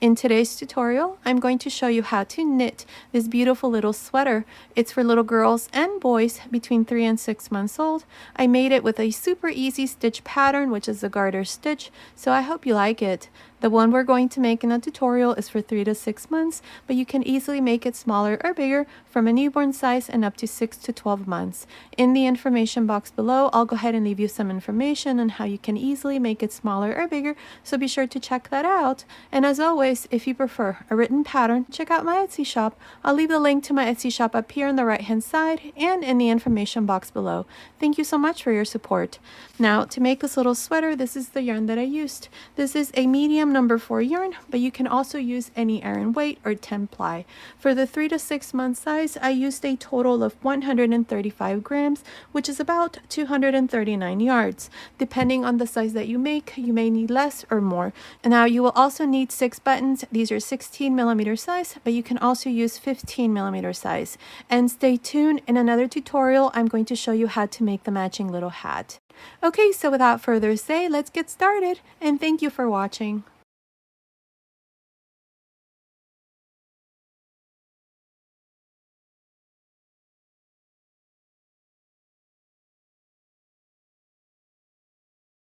In today's tutorial, I'm going to show you how to knit this beautiful little sweater. It's for little girls and boys between 3 and 6 months old. I made it with a super easy stitch pattern, which is the garter stitch, so I hope you like it. The one we're going to make in the tutorial is for 3 to 6 months, but you can easily make it smaller or bigger from a newborn size and up to 6 to 12 months. In the information box below, I'll go ahead and leave you some information on how you can easily make it smaller or bigger, so be sure to check that out. And as always, if you prefer a written pattern, check out my Etsy shop. I'll leave the link to my Etsy shop up here on the right hand side and in the information box below. Thank you so much for your support. Now, to make this little sweater, this is the yarn that I used. This is a medium number 4 yarn, but you can also use any Aran weight or 10 ply. For the 3 to 6 month size, I used a total of 135 grams, which is about 239 yards. Depending on the size that you make, you may need less or more. And now you will also need 6 buttons. These are 16 millimeter size, but you can also use 15 millimeter size. And stay tuned, in another tutorial, I'm going to show you how to make the matching little hat. Okay, so without further ado, let's get started, and thank you for watching.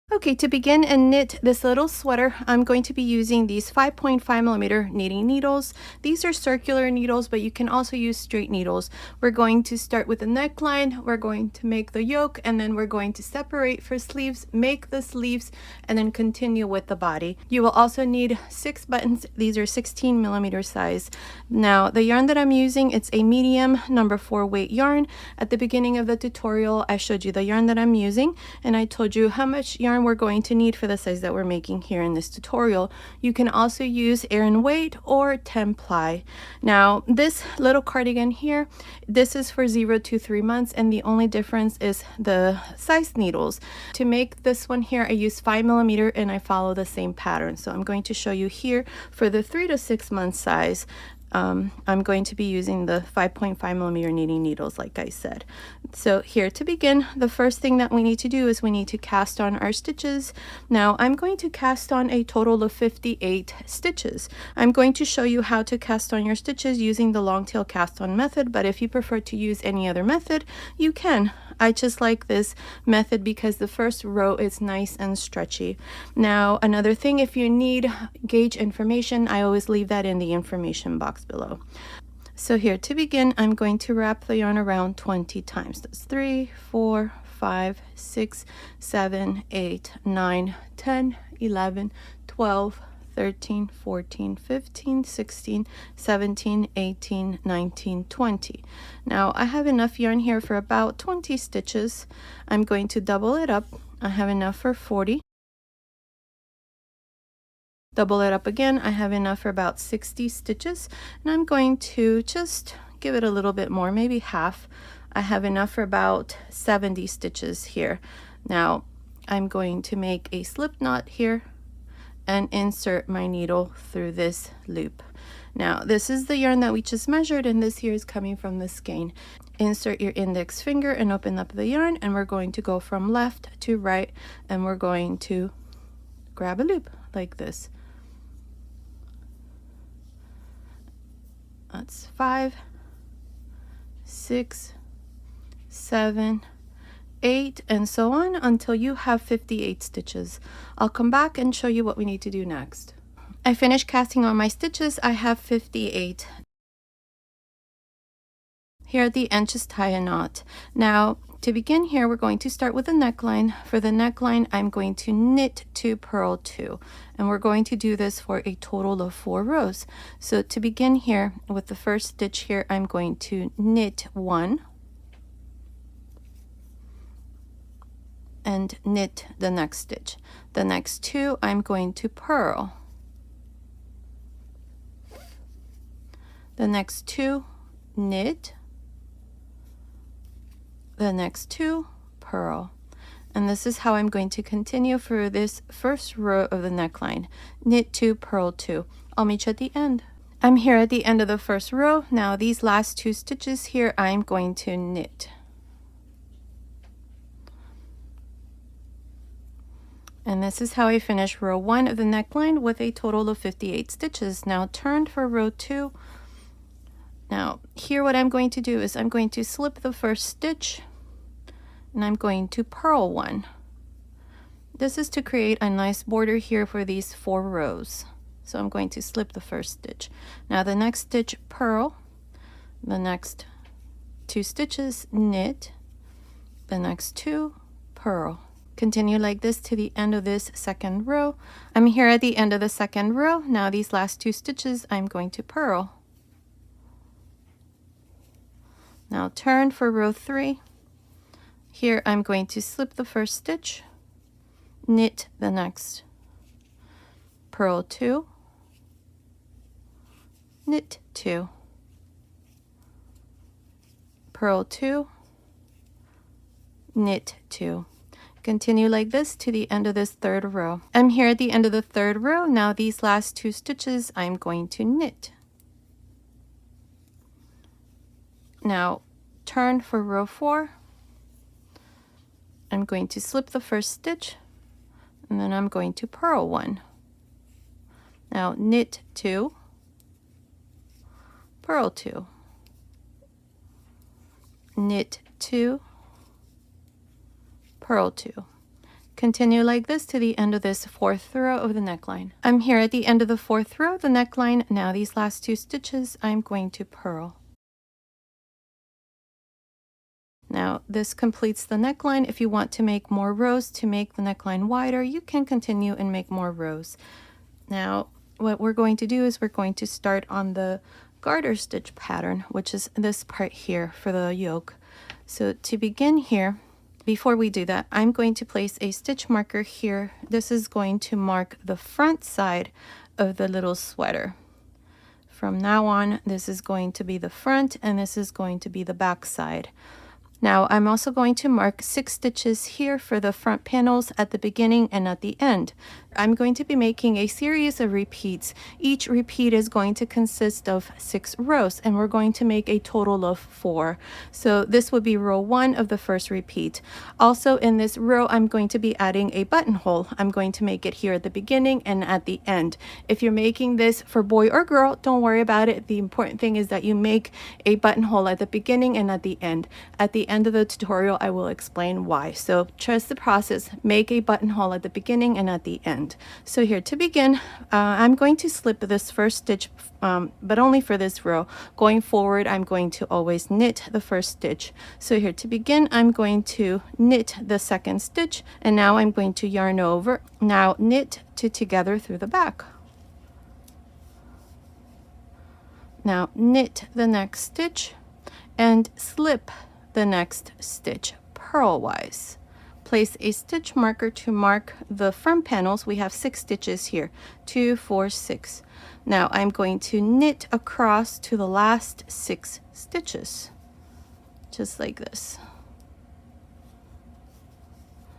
Okay, to begin and knit this little sweater, I'm going to be using these 5.5 millimeter knitting needles. These are circular needles, but you can also use straight needles. We're going to start with the neckline, we're going to make the yoke, and then we're going to separate for sleeves, make the sleeves, and then continue with the body. You will also need 6 buttons. These are 16 millimeter size. Now, the yarn that I'm using, it's a medium number 4 weight yarn. At the beginning of the tutorial, I showed you the yarn that I'm using, and I told you how much yarn we're going to need for the size that we're making here in this tutorial. You can also use Aran weight or 10 ply. Now, this little cardigan here, this is for 0 to 3 months, and the only difference is the size needles. To make this one here, I use 5 millimeter and I follow the same pattern. So I'm going to show you here for the 3 to 6 month size. I'm going to be using the 5.5 millimeter knitting needles, like I said. So here to begin, the first thing that we need to do is we need to cast on our stitches. Now I'm going to cast on a total of 58 stitches. I'm going to show you how to cast on your stitches using the long tail cast on method, but if you prefer to use any other method, you can. I just like this method because the first row is nice and stretchy. Now, another thing, if you need gauge information, I always leave that in the information box below. So here to begin, I'm going to wrap the yarn around 20 times. That's 3, 4, 5, 6, 7, 8, 9, 10, 11, 12, 13, 14, 15, 16, 17, 18, 19, 20. Now I have enough yarn here for about 20 stitches. I'm going to double it up. I have enough for 40. Double it up again. I have enough for about 60 stitches, and I'm going to just give it a little bit more, maybe half. I have enough for about 70 stitches here. Now I'm going to make a slip knot here and insert my needle through this loop. Now this is the yarn that we just measured, and this here is coming from the skein. Insert your index finger and open up the yarn, and we're going to go from left to right, and we're going to grab a loop like this. That's 5, 6, 7, 8, and so on until you have 58 stitches. I'll come back and show you what we need to do next. I finished casting on my stitches. I have 58. Here at the end, just tie a knot. Now to begin here, we're going to start with the neckline. For the neckline, I'm going to knit 2, purl 2, and we're going to do this for a total of 4 rows. So to begin here with the first stitch here, I'm going to knit 1 and knit the next stitch. The next 2, I'm going to purl. The next 2, knit. The next 2, purl. And this is how I'm going to continue for this first row of the neckline. Knit 2, purl 2. I'll meet you at the end. I'm here at the end of the first row. Now these last 2 stitches here, I'm going to knit. And this is how I finish row 1 of the neckline with a total of 58 stitches. Now turn for row 2. Now here what I'm going to do is I'm going to slip the first stitch and I'm going to purl one. This is to create a nice border here for these 4 rows. So I'm going to slip the first stitch. Now the next stitch, purl, the next 2 stitches, knit, the next 2, purl. Continue like this to the end of this second row. I'm here at the end of the second row. Now these last 2 stitches I'm going to purl. Now turn for row 3. Here I'm going to slip the first stitch, knit the next, purl 2, knit 2, purl 2, knit 2. Continue like this to the end of this third row. I'm here at the end of the third row. Now these last 2 stitches I'm going to knit. Now turn for row 4. I'm going to slip the first stitch and then I'm going to purl 1. Now knit 2, purl 2, knit 2, purl 2. Continue like this to the end of this 4th row of the neckline. I'm here at the end of the 4th row of the neckline. Now these last 2 stitches I'm going to purl. Now this completes the neckline. If you want to make more rows to make the neckline wider, you can continue and make more rows. Now what we're going to do is we're going to start on the garter stitch pattern, which is this part here for the yoke. So to begin here, before we do that, I'm going to place a stitch marker here. This is going to mark the front side of the little sweater. From now on, this is going to be the front and this is going to be the back side. Now I'm also going to mark 6 stitches here for the front panels at the beginning and at the end. I'm going to be making a series of repeats. Each repeat is going to consist of 6 rows and we're going to make a total of 4. So this would be row 1 of the first repeat. Also in this row I'm going to be adding a buttonhole. I'm going to make it here at the beginning and at the end. If you're making this for boy or girl, don't worry about it. The important thing is that you make a buttonhole at the beginning and at the end. At the end of the tutorial I will explain why. So trust the process. Make a buttonhole at the beginning and at the end. So here to begin, I'm going to slip this first stitch, but only for this row. Going forward, I'm going to always knit the first stitch. So here to begin, I'm going to knit the second stitch, and now I'm going to yarn over. Now knit together through the back. Now knit the next stitch and slip the next stitch purlwise. Place a stitch marker to mark the front panels. We have 6 stitches here, 2, 4, 6. Now I'm going to knit across to the last 6 stitches, just like this.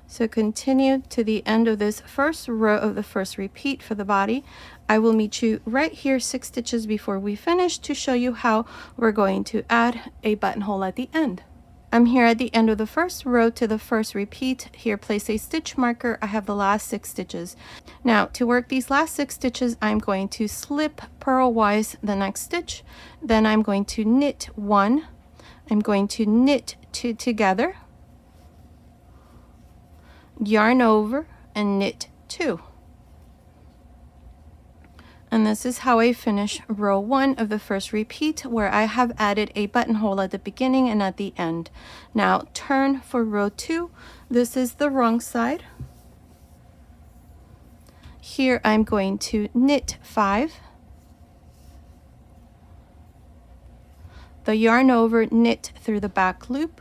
So continue to the end of this first row of the first repeat for the body. I will meet you right here 6 stitches before we finish to show you how we're going to add a buttonhole at the end. I'm here at the end of the first row to the first repeat. Here place a stitch marker. I have the last 6 stitches. Now to work these last 6 stitches, I'm going to slip purlwise the next stitch. Then I'm going to knit 1. I'm going to knit 2 together, yarn over and knit 2. And this is how I finish row 1 of the first repeat, where I have added a buttonhole at the beginning and at the end. Now turn for row 2. This is the wrong side. Here I'm going to knit 5. The yarn over, knit through the back loop.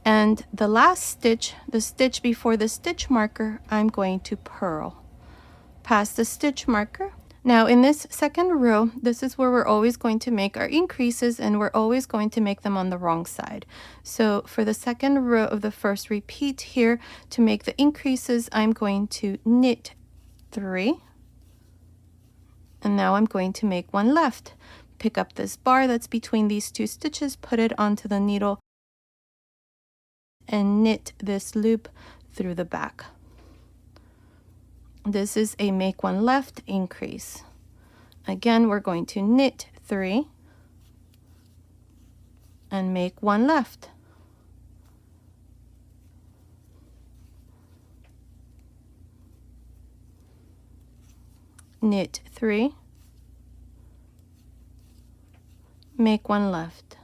And the last stitch, the stitch before the stitch marker, I'm going to purl past the stitch marker. Now in this second row, this is where we're always going to make our increases, and we're always going to make them on the wrong side. So for the second row of the first repeat here, to make the increases, I'm going to knit 3. And now I'm going to make 1 left. Pick up this bar that's between these 2 stitches, put it onto the needle, and knit this loop through the back. This is a make one left increase. Again, we're going to knit 3 and make one left. Knit 3, make one left.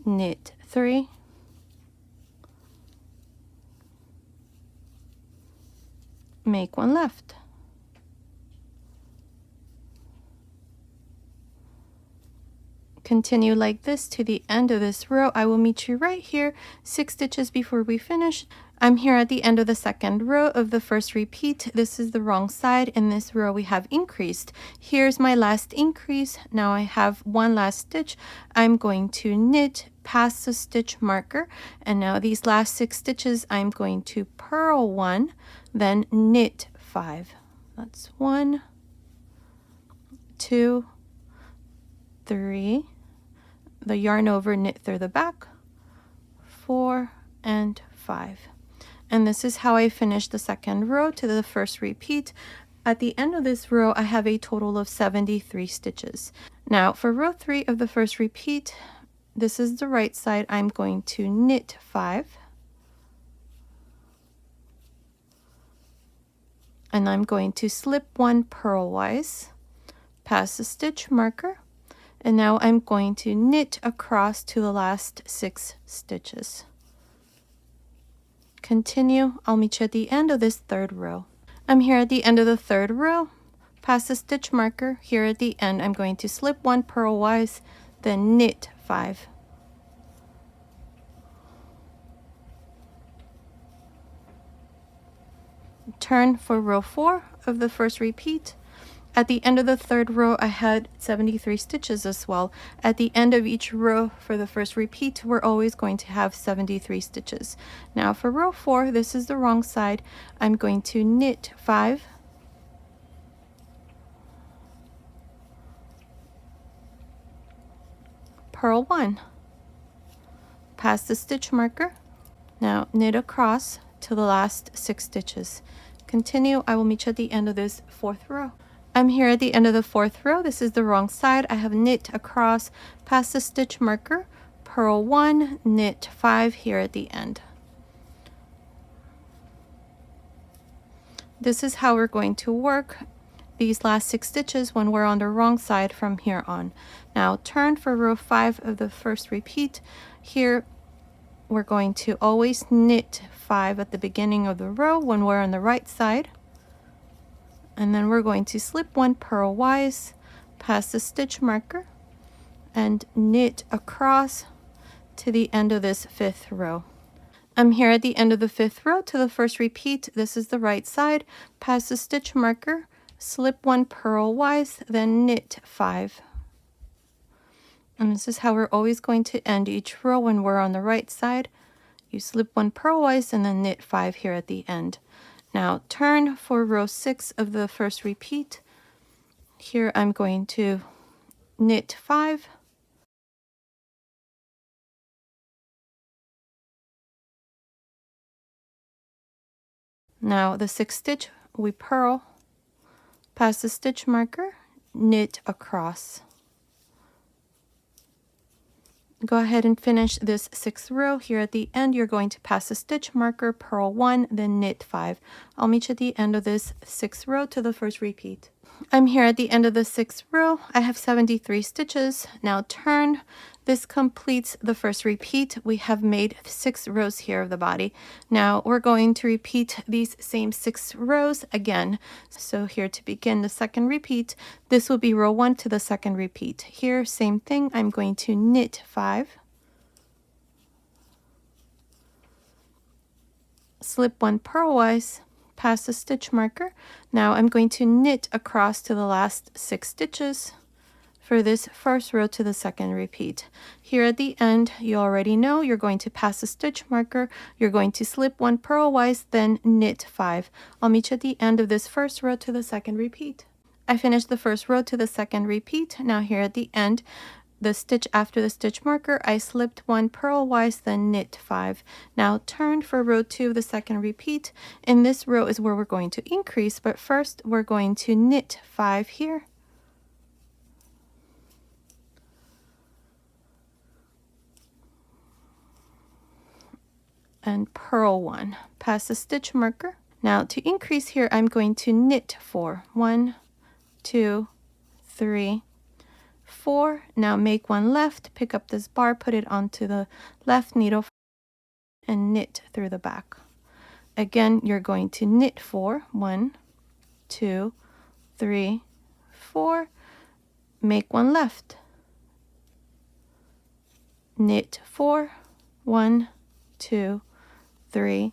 Knit 3, make one left. Continue like this to the end of this row. I will meet you right here, 6 stitches before we finish. I'm here at the end of the second row of the first repeat. This is the wrong side. In this row we have increased. Here's my last increase. Now I have one last stitch. I'm going to knit past the stitch marker, and now these last 6 stitches I'm going to purl 1, then knit 5. That's 1, 2, 3, the yarn over, knit through the back, 4 and 5. And this is how I finish the second row to the first repeat. At the end of this row I have a total of 73 stitches. Now for row 3 of the first repeat, this is the right side. I'm going to knit 5, and I'm going to slip 1 purlwise past the stitch marker, and now I'm going to knit across to the last 6 stitches. Continue. I'll meet you at the end of this third row. I'm here at the end of the third row, past the stitch marker. Here at the end I'm going to slip 1 purlwise, then knit 5. Turn for row 4 of the first repeat. At the end of the third row I had 73 stitches as well. At the end of each row for the first repeat we're always going to have 73 stitches. Now for row 4, this is the wrong side. I'm going to knit 5, purl 1, past the stitch marker. Now knit across to the last 6 stitches. Continue. I will meet you at the end of this fourth row. I'm here at the end of the fourth row. This is the wrong side. I have knit across past the stitch marker, purl 1, knit 5 here at the end. This is how we're going to work these last 6 stitches when we're on the wrong side from here on. Now turn for row 5 of the first repeat. Here we're going to always knit 5 at the beginning of the row when we're on the right side. And then we're going to slip 1 purlwise past the stitch marker and knit across to the end of this 5th row. I'm here at the end of the 5th row to the first repeat. This is the right side, past the stitch marker, slip 1 purlwise, then knit 5. And this is how we're always going to end each row when we're on the right side. You slip 1 purlwise and then knit 5 here at the end. Now turn for row 6 of the first repeat. Here I'm going to knit 5, now the 6th stitch we purl past the stitch marker, knit across. Go ahead and finish this 6th row. Here at the end you're going to pass the stitch marker, purl 1, then knit 5. I'll meet you at the end of this 6th row to the first repeat. I'm here at the end of the 6th row. I have 73 stitches. Now turn. This completes the first repeat. We have made 6 rows here of the body. Now we're going to repeat these same 6 rows again. So here to begin the second repeat, this will be row 1 to the second repeat. Here, same thing. I'm going to knit 5, slip 1 purlwise past the stitch marker. Now I'm going to knit across to the last 6 stitches for this first row to the second repeat. Here at the end, you already know you're going to pass the stitch marker, you're going to slip 1 purlwise, then knit 5. I'll meet you at the end of this first row to the second repeat. I finished the first row to the second repeat. Now here at the end, the stitch after the stitch marker, I slipped 1 purlwise, then knit 5. Now turn for row 2 of the second repeat. In this row is where we're going to increase, but first we're going to knit 5 here. And purl 1, pass the stitch marker. Now to increase here, I'm going to knit 4. 1, 2, 3, 4. Now make 1 left, pick up this bar, put it onto the left needle, and knit through the back. Again, you're going to knit 4. 1, 2, 3, 4. Make 1 left. Knit 4. 1, 2, 3,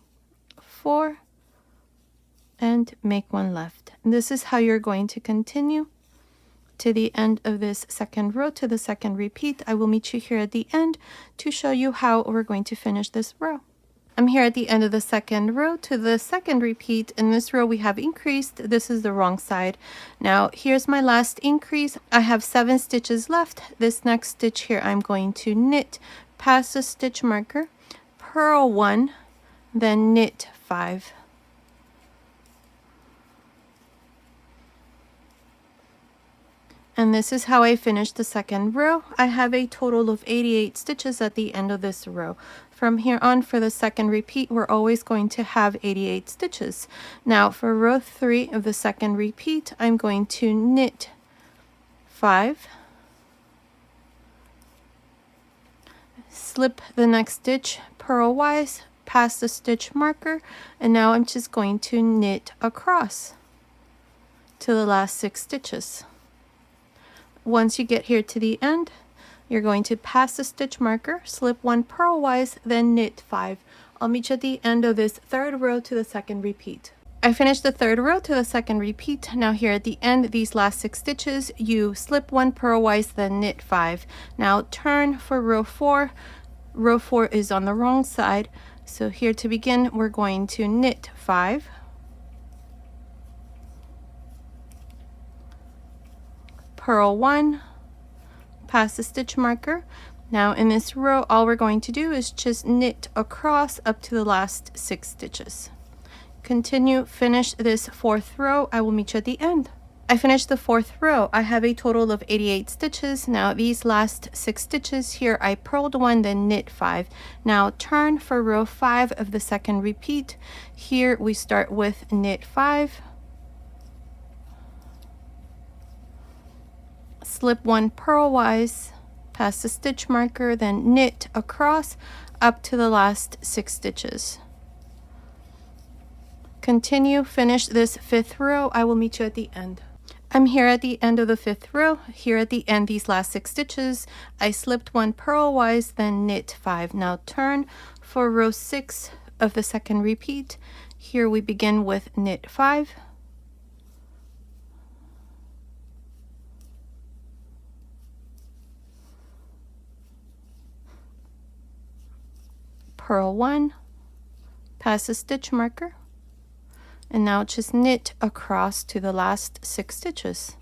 4. And make 1 left. And this is how you're going to continue to the end of this second row, to the second repeat. I will meet you here at the end to show you how we're going to finish this row. I'm here at the end of the second row to the second repeat. In this row we have increased. This is the wrong side. Now here's my last increase. I have 7 stitches left. This next stitch here I'm going to knit past the stitch marker, purl 1, then knit 5. And this is how I finished the second row. I have a total of 88 stitches at the end of this row. From here on, for the second repeat, we're always going to have 88 stitches. Now for row 3 of the second repeat, I'm going to knit 5, slip the next stitch purlwise past the stitch marker, and now I'm just going to knit across to the last 6 stitches. Once you get here to the end, you're going to pass the stitch marker, slip 1 purlwise, then knit 5. I'll meet you at the end of this third row to the second repeat. I finished the third row to the second repeat. Now here at the end, these last 6 stitches, you slip 1 purlwise, then knit 5. Now turn for row 4. Row 4 is on the wrong side. So here to begin, we're going to knit 5. Purl 1, pass the stitch marker. Now in this row, all we're going to do is just knit across up to the last 6 stitches. Continue, finish this fourth row. I will meet you at the end. I finished the fourth row. I have a total of 88 stitches. Now these last 6 stitches here, I purled 1, then knit 5. Now turn for row 5 of the second repeat. Here we start with knit 5. Slip 1 purlwise, past the stitch marker, then knit across up to the last 6 stitches. Continue, finish this 5th row. I will meet you at the end. I'm here at the end of the 5th row. Here at the end, these last 6 stitches, I slipped 1 purlwise, then knit 5. Now turn for row 6 of the second repeat. Here we begin with knit 5. Purl 1, pass the stitch marker, and now just knit across to the last 6 stitches.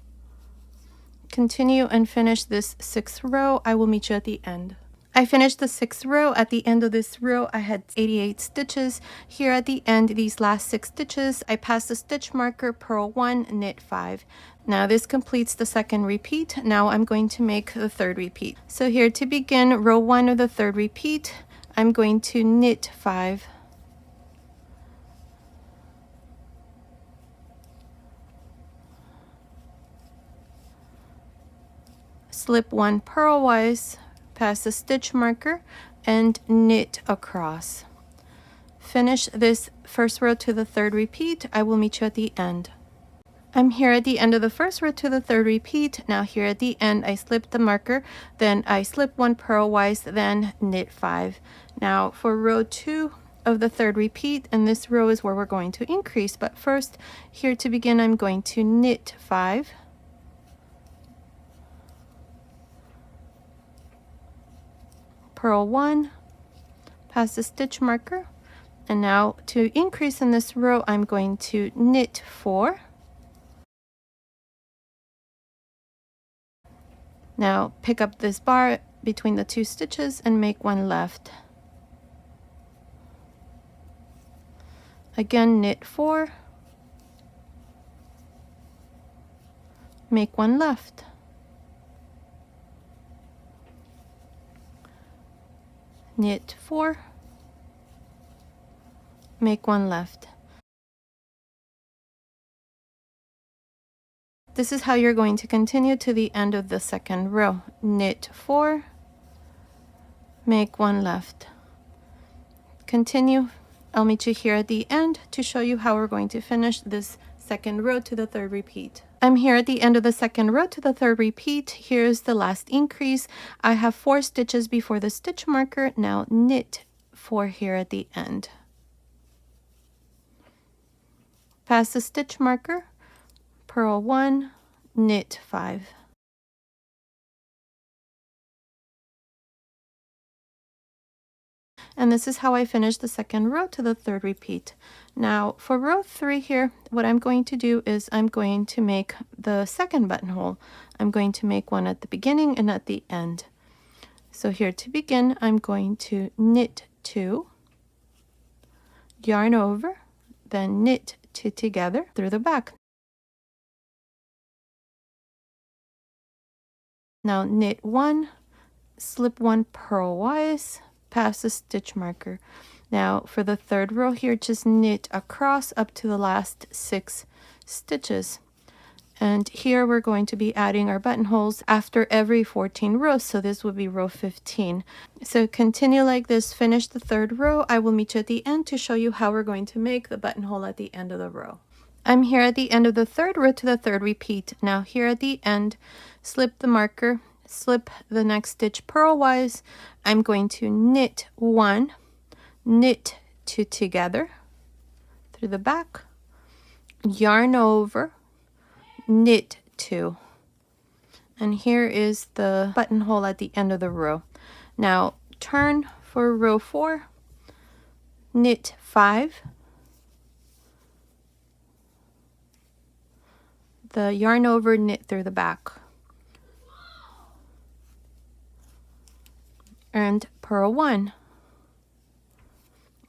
Continue and finish this 6th row. I will meet you at the end. I finished the 6th row. At the end of this row, I had 88 stitches. Here at the end, these last 6 stitches, I passed the stitch marker, purl 1, knit 5. Now this completes the second repeat. Now I'm going to make the third repeat. So here to begin row 1 of the third repeat, I'm going to knit 5, slip 1 purlwise, pass the stitch marker, and knit across. Finish this first row to the third repeat. I will meet you at the end. I'm here at the end of the first row to the third repeat. Now here at the end, I slipped the marker, then I slip 1 purlwise, then knit 5. Now for row 2 of the third repeat, and this row is where we're going to increase, but first here to begin, I'm going to knit 5, purl 1, pass the stitch marker, and now to increase in this row, I'm going to knit 4, Now pick up this bar between the 2 stitches and make 1 left. Again, knit 4, make 1 left. Knit 4, make 1 left. This is how you're going to continue to the end of the second row. Knit 4, make 1 left. Continue. I'll meet you here at the end to show you how we're going to finish this second row to the 3rd repeat. I'm here at the end of the second row to the 3rd repeat. Here's the last increase. I have 4 stitches before the stitch marker. Now knit 4 here at the end. Pass the stitch marker, purl 1, knit 5. And this is how I finish the second row to the 3rd repeat. Now for row 3 here, what I'm going to do is I'm going to make the second buttonhole. I'm going to make one at the beginning and at the end. So here to begin, I'm going to knit 2, yarn over, then knit 2 together through the back. Now knit 1, slip 1 purlwise, pass the stitch marker. Now for the 3rd row here, just knit across up to the last 6 stitches. And here we're going to be adding our buttonholes after every 14 rows, so this would be row 15. So continue like this, finish the 3rd row. I will meet you at the end to show you how we're going to make the buttonhole at the end of the row. I'm here at the end of the 3rd row to the 3rd repeat. Now here at the end, slip the marker, slip the next stitch purlwise. I'm going to knit 1, knit 2 together through the back, yarn over, knit 2. And here is the buttonhole at the end of the row. Now turn for row 4, knit 5, the yarn over, knit through the back, and purl 1,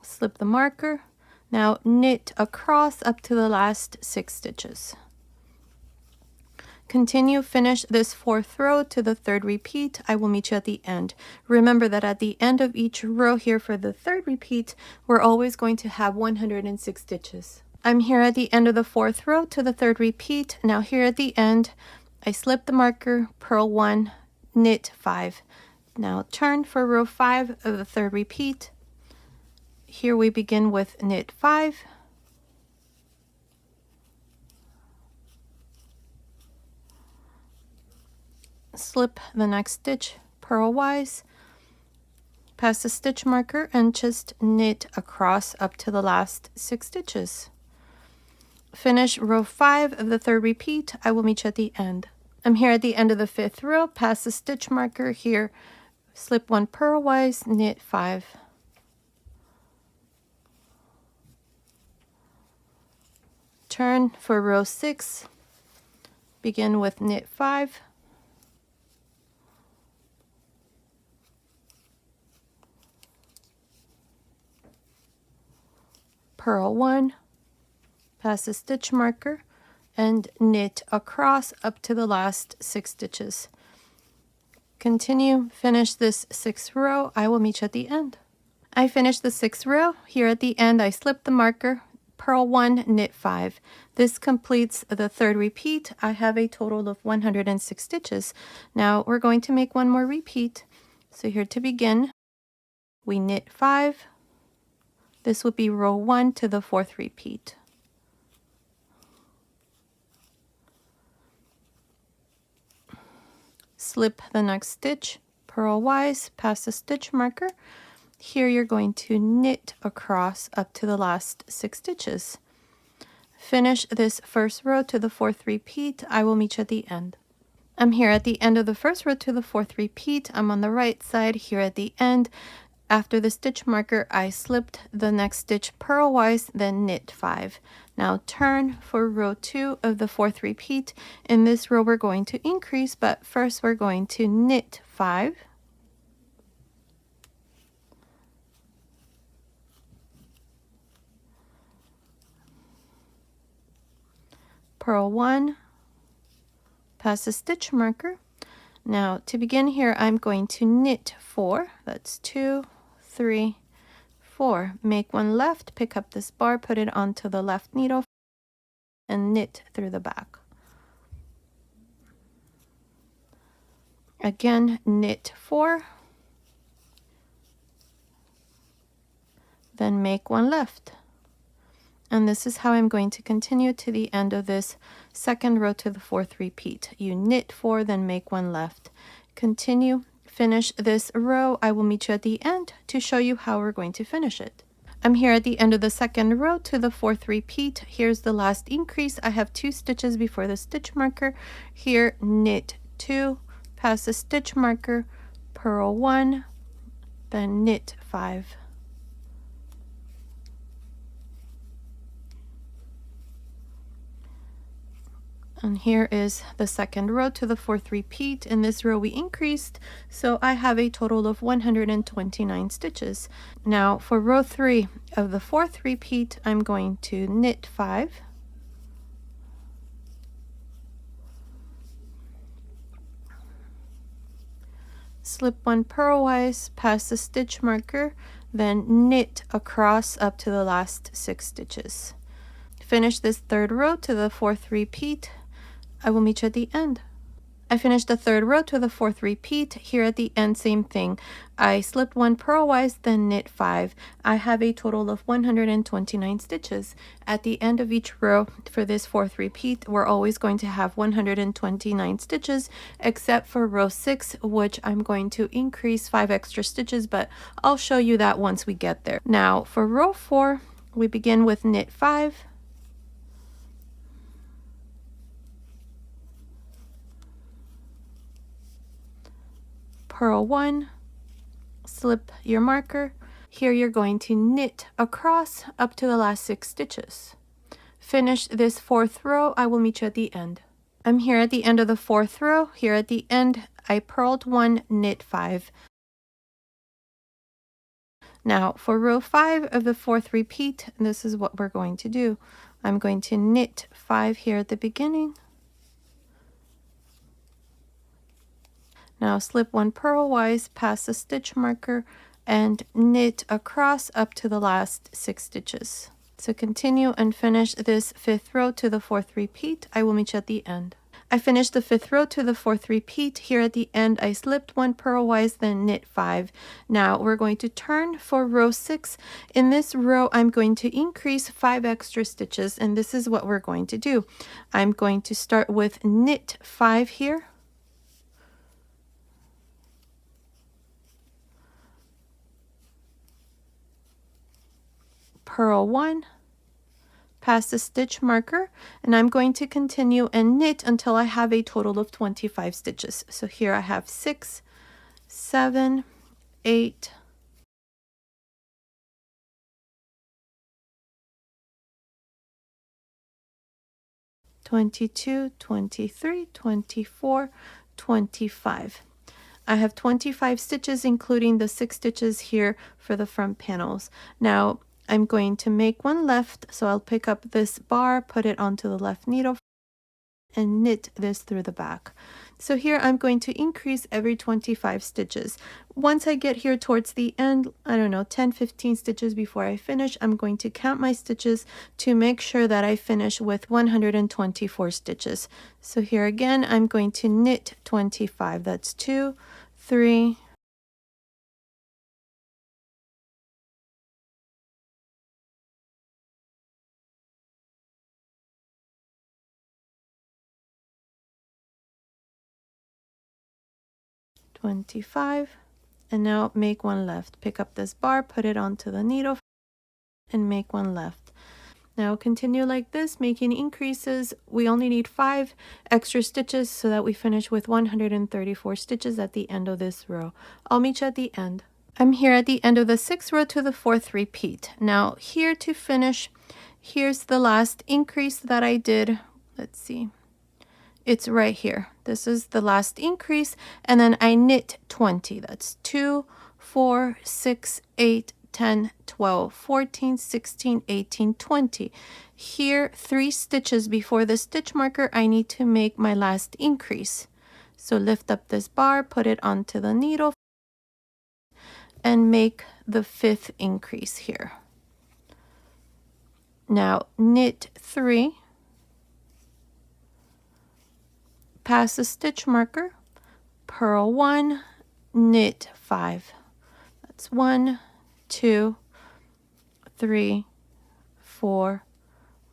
slip the marker. Now knit across up to the last 6 stitches. Continue, finish this 4th row to the 3rd repeat. I will meet you at the end. Remember that at the end of each row here for the 3rd repeat, we're always going to have 106 stitches. I'm here at the end of the 4th row to the 3rd repeat. Now here at the end, I slip the marker, purl 1, knit 5. Now turn for row 5 of the 3rd repeat. Here we begin with knit 5, slip the next stitch purlwise, pass the stitch marker, and just knit across up to the last 6 stitches. Finish row 5 of the 3rd repeat. I will meet you at the end. I'm here at the end of the 5th row, pass the stitch marker here, slip 1 purlwise, knit 5. Turn for row 6, begin with knit 5, purl 1, pass the stitch marker, and knit across up to the last 6 stitches. Continue, finish this 6th row. I will meet you at the end. I finished the 6th row. Here at the end, I slip the marker, purl 1, knit 5. This completes the 3rd repeat. I have a total of 106 stitches. Now we're going to make one more repeat. So here to begin, we knit 5. This would be row 1 to the 4th repeat. Slip the next stitch purlwise, pass the stitch marker. Here you're going to knit across up to the last 6 stitches. Finish this 1st row to the 4th repeat. I will meet you at the end. I'm here at the end of the 1st row to the 4th repeat. I'm on the right side here at the end. After the stitch marker, I slipped the next stitch purlwise, then knit 5. Now turn for row 2 of the 4th repeat. In this row we're going to increase, but first we're going to knit 5. Purl 1, pass the stitch marker. Now to begin here, I'm going to knit 4. That's 2, 3, 4. Make one left, pick up this bar, put it onto the left needle, and knit through the back. Again, knit 4, then make one left. And this is how I'm going to continue to the end of this second row to the 4th repeat. You knit 4, then make one left. Continue, finish this row. I will meet you at the end to show you how we're going to finish it. I'm here at the end of the second row to the 4th repeat. Here's the last increase. I have 2 stitches before the stitch marker. Here, knit 2, pass the stitch marker, purl 1, then knit 5. And here is the second row to the 4th repeat. In this row we increased, so I have a total of 129 stitches. Now for row 3 of the 4th repeat, I'm going to knit 5. Slip 1 purlwise, pass the stitch marker, then knit across up to the last 6 stitches. Finish this third row to the 4th repeat. I will meet you at the end. I finished the third row to the 4th repeat. Here at the end, same thing. I slipped 1 purlwise, then knit 5. I have a total of 129 stitches. At the end of each row for this 4th repeat, we're always going to have 129 stitches, except for row 6, which I'm going to increase 5 extra stitches, but I'll show you that once we get there. Now for row 4, we begin with knit 5. Purl 1, slip your marker. Here you're going to knit across up to the last 6 stitches. Finish this 4th row. I will meet you at the end. I'm here at the end of the 4th row. Here at the end, I purled 1, knit 5. Now for row 5 of the 4th repeat, this is what we're going to do. I'm going to knit 5 here at the beginning. Now slip 1 purlwise, pass the stitch marker, and knit across up to the last 6 stitches. So continue and finish this 5th row to the 4th repeat. I will meet you at the end. I finished the 5th row to the 4th repeat. Here at the end, I slipped 1 purlwise, then knit 5. Now we're going to turn for row 6. In this row, I'm going to increase 5 extra stitches, and this is what we're going to do. I'm going to start with knit 5 here. Purl 1, pass the stitch marker, and I'm going to continue and knit until I have a total of 25 stitches. So here I have 6, 7, 8, 22, 23, 24, 25. I have 25 stitches, including the 6 stitches here for the front panels. Now I'm going to make one left, so I'll pick up this bar, put it onto the left needle, and knit this through the back. So here I'm going to increase every 25 stitches. Once I get here towards the end, I don't know, 10-15 stitches before I finish, I'm going to count my stitches to make sure that I finish with 124 stitches. So here again, I'm going to knit 25. That's 2, 3, 25, and now make one left. Pick up this bar, put it onto the needle, and make one left. Now continue like this, making increases. We only need 5 extra stitches so that we finish with 134 stitches at the end of this row. I'll meet you at the end. I'm here at the end of the 6th row to the 4th repeat. Now here to finish, here's the last increase that I did. Let's see. It's right here. This is the last increase, and then I knit 20. That's 2, 4, 6, 8, 10, 12, 14, 16, 18, 20. Here, 3 stitches before the stitch marker, I need to make my last increase. So lift up this bar, put it onto the needle, and make the 5th increase here. Now knit 3, pass the stitch marker, purl 1, knit 5. That's 1, 2, 3, 4,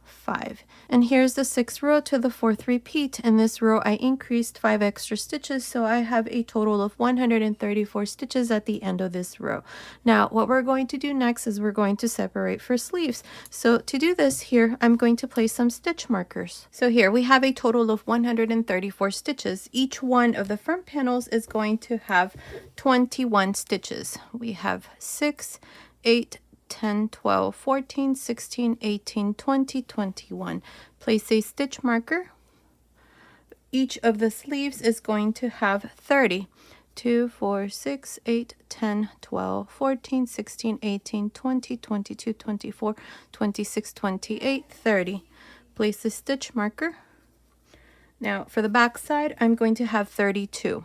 5. And here's the 6th row to the 4th repeat. In this row I increased 5 extra stitches, so I have a total of 134 stitches at the end of this row. Now what we're going to do next is we're going to separate for sleeves. So to do this, here I'm going to place some stitch markers. So here we have a total of 134 stitches. Each one of the front panels is going to have 21 stitches. We have 6, 8, 10, 12, 14, 16, 18, 20, 21. Place a stitch marker. Each of the sleeves is going to have 30. 2, 4, 6, 8, 10, 12, 14, 16, 18, 20, 22, 24, 26, 28, 30. Place a stitch marker. Now for the back side, I'm going to have 32.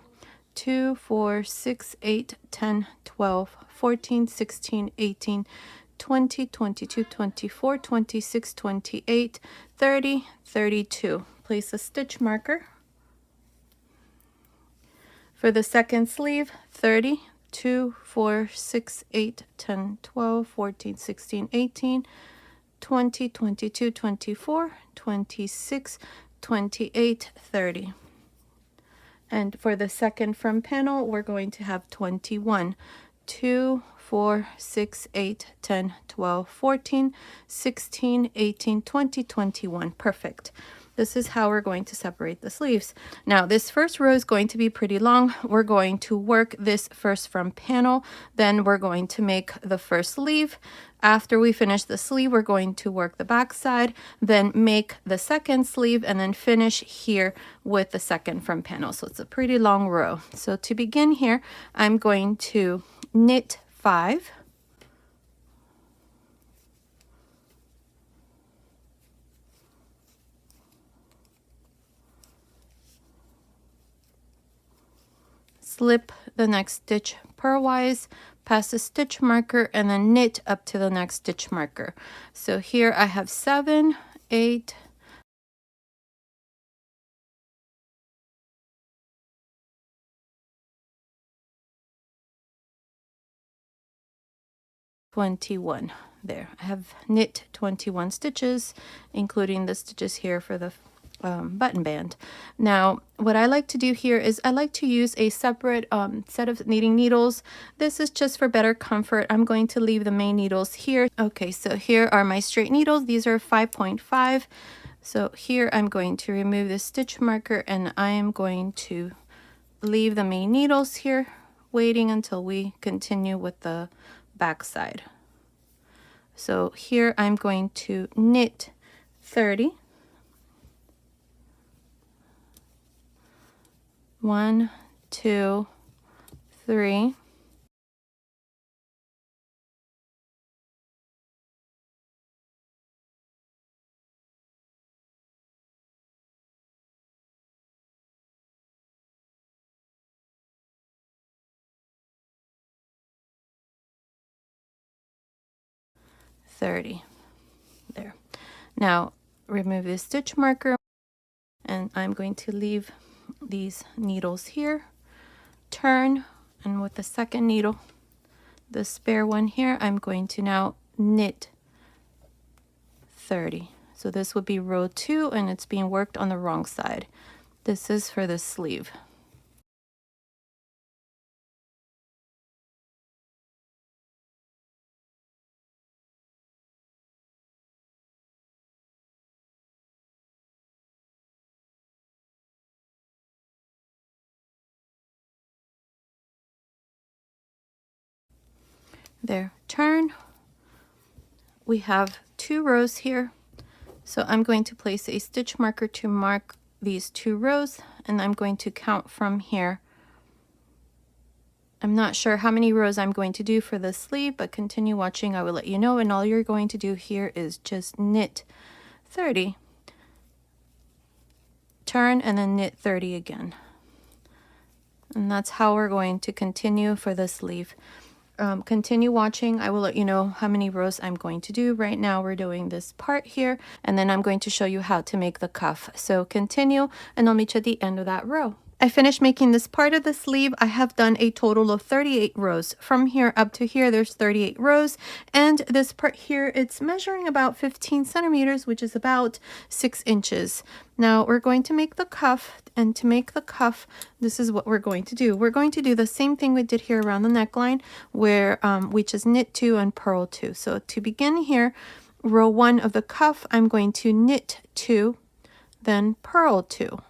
2, 4, 6, 8, 10, 12, 14, 16, 18, 20, 22, 24, 26, 28, 30, 32. Place a stitch marker. For the second sleeve, 30, 2, 4, 6, 8, 10, 12, 14, 16, 18, 20, 22, 24, 26, 28, 30. And for the second front panel, we're going to have 21. 2, 4, 6, 8, 10, 12, 14, 16, 18, 20, 21. Perfect. This is how we're going to separate the sleeves. Now, this first row is going to be pretty long. We're going to work this first front panel. Then we're going to make the first sleeve. After we finish the sleeve, we're going to work the back side, then make the second sleeve, and then finish here with the second front panel. So it's a pretty long row. So to begin here, I'm going to knit 5. Slip the next stitch purlwise, pass the stitch marker, and then knit up to the next stitch marker. So here I have 7, 8, 21. There, I have knit 21 stitches, including the stitches here for the button band. Now, what I like to do here is I like to use a separate set of knitting needles. This is just for better comfort. I'm going to leave the main needles here. Okay, so here are my straight needles. These are 5.5. So here I'm going to remove the stitch marker, and I am going to leave the main needles here, waiting until we continue with the back side. So here I'm going to knit 30. 1, 2, 3. There. Now remove the stitch marker, and I'm going to leave these needles here. Turn, and with the second needle, the spare one here, I'm going to now knit 30. So this would be row 2, and it's being worked on the wrong side. This is for the sleeve. There, turn. We have 2 rows here. So I'm going to place a stitch marker to mark these 2 rows, and I'm going to count from here. I'm not sure how many rows I'm going to do for the sleeve, but continue watching, I will let you know. And all you're going to do here is just knit 30, turn, and then knit 30 again. And that's how we're going to continue for the sleeve. Continue watching. I will let you know how many rows I'm going to do. Right now we're doing this part here, and then I'm going to show you how to make the cuff. So continue, and I'll meet you at the end of that row. I finished making this part of the sleeve. I have done a total of 38 rows. From here up to here, there's 38 rows. And this part here, it's measuring about 15 centimeters, which is about 6 inches. Now we're going to make the cuff, and to make the cuff, this is what we're going to do. We're going to do the same thing we did here around the neckline, where we just knit 2 and purl 2. So to begin here, row 1 of the cuff, I'm going to knit 2, then purl 2.